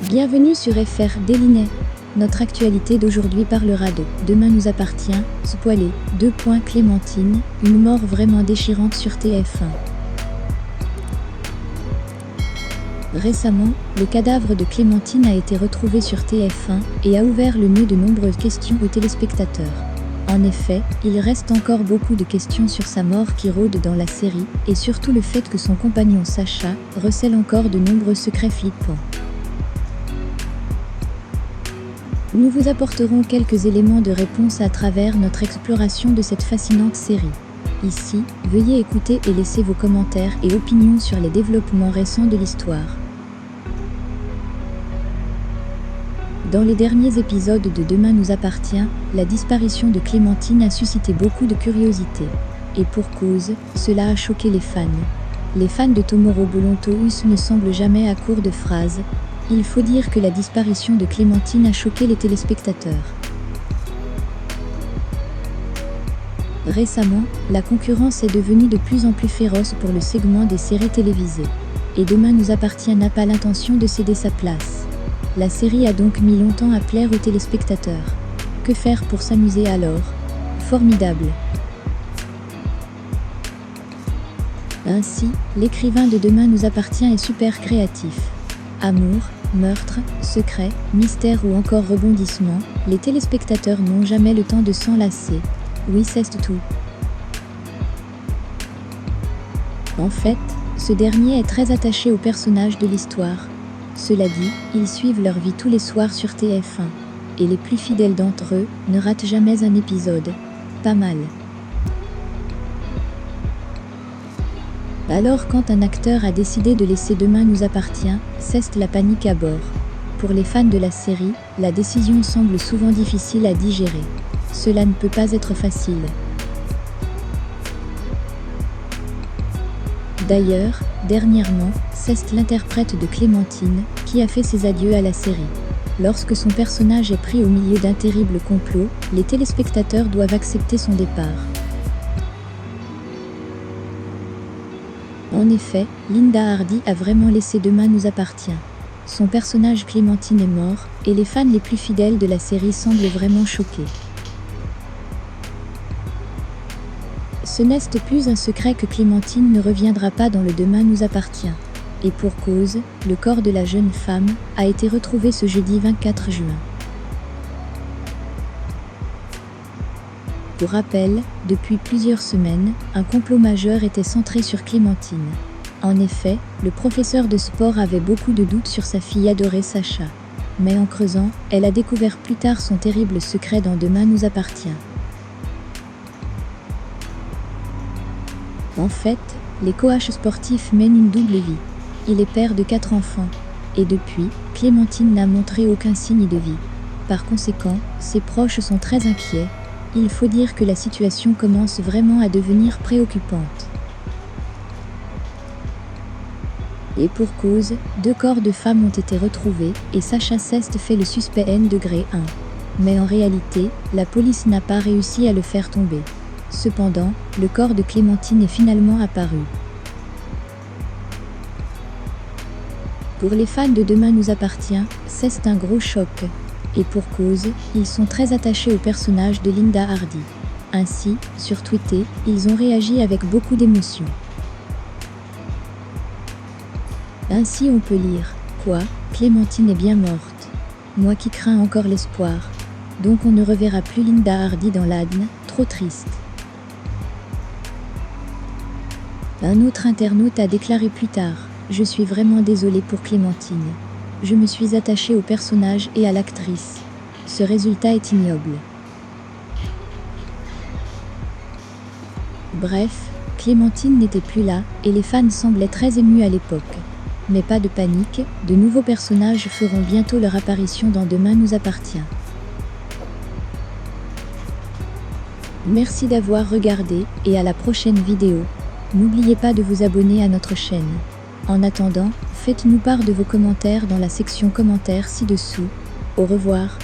Bienvenue sur FR Délinet. Notre actualité d'aujourd'hui parlera de Demain nous appartient, spoilé, Clémentine, une mort vraiment déchirante sur TF1. Récemment, le cadavre de Clémentine a été retrouvé sur TF1 et a ouvert le nez de nombreuses questions aux téléspectateurs. En effet, il reste encore beaucoup de questions sur sa mort qui rôdent dans la série, et surtout le fait que son compagnon Sacha recèle encore de nombreux secrets flippants. Nous vous apporterons quelques éléments de réponse à travers notre exploration de cette fascinante série. Ici, veuillez écouter et laisser vos commentaires et opinions sur les développements récents de l'histoire. Dans les derniers épisodes de Demain nous appartient, la disparition de Clémentine a suscité beaucoup de curiosité. Et pour cause, cela a choqué les fans. Les fans de Tomorrow Bolontous ne semblent jamais à court de phrases. Il faut dire que la disparition de Clémentine a choqué les téléspectateurs. Récemment, la concurrence est devenue de plus en plus féroce pour le segment des séries télévisées. Et Demain nous appartient n'a pas l'intention de céder sa place. La série a donc mis longtemps à plaire aux téléspectateurs. Que faire pour s'amuser alors? Formidable! Ainsi, l'écrivain de Demain nous appartient est super créatif. Amour, meurtre, secret, mystère ou encore rebondissement, les téléspectateurs n'ont jamais le temps de s'en lasser. Oui, c'est tout. En fait, ce dernier est très attaché aux personnages de l'histoire. Cela dit, ils suivent leur vie tous les soirs sur TF1. Et les plus fidèles d'entre eux ne ratent jamais un épisode. Pas mal. Alors quand un acteur a décidé de laisser Demain nous appartient, c'est la panique à bord. Pour les fans de la série, la décision semble souvent difficile à digérer. Cela ne peut pas être facile. D'ailleurs, dernièrement, c'est l'interprète de Clémentine qui a fait ses adieux à la série. Lorsque son personnage est pris au milieu d'un terrible complot, les téléspectateurs doivent accepter son départ. En effet, Linda Hardy a vraiment laissé Demain nous appartient. Son personnage Clémentine est mort, et les fans les plus fidèles de la série semblent vraiment choqués. Ce n'est plus un secret que Clémentine ne reviendra pas dans le Demain nous appartient. Et pour cause, le corps de la jeune femme a été retrouvé ce jeudi 24 juin. Pour rappel, depuis plusieurs semaines, un complot majeur était centré sur Clémentine. En effet, le professeur de sport avait beaucoup de doutes sur sa fille adorée Sacha. Mais en creusant, elle a découvert plus tard son terrible secret dans Demain nous appartient. En fait, les coachs sportifs mènent une double vie. Il est père de 4 enfants. Et depuis, Clémentine n'a montré aucun signe de vie. Par conséquent, ses proches sont très inquiets. Il faut dire que la situation commence vraiment à devenir préoccupante. Et pour cause, 2 corps de femmes ont été retrouvés et Sacha Ceste fait le suspect N-1. Mais en réalité, la police n'a pas réussi à le faire tomber. Cependant, le corps de Clémentine est finalement apparu. Pour les fans de Demain nous appartient, c'est un gros choc. Et pour cause, ils sont très attachés au personnage de Linda Hardy. Ainsi, sur Twitter, ils ont réagi avec beaucoup d'émotion. Ainsi on peut lire « Quoi, Clémentine est bien morte. Moi qui crains encore l'espoir. Donc on ne reverra plus Linda Hardy dans l'ADN, trop triste. » Un autre internaute a déclaré plus tard « Je suis vraiment désolé pour Clémentine. Je me suis attaché au personnage et à l'actrice. Ce résultat est ignoble. » Bref, Clémentine n'était plus là et les fans semblaient très émus à l'époque. Mais pas de panique, de nouveaux personnages feront bientôt leur apparition dans Demain nous appartient. Merci d'avoir regardé et à la prochaine vidéo. N'oubliez pas de vous abonner à notre chaîne. En attendant, faites-nous part de vos commentaires dans la section commentaires ci-dessous. Au revoir.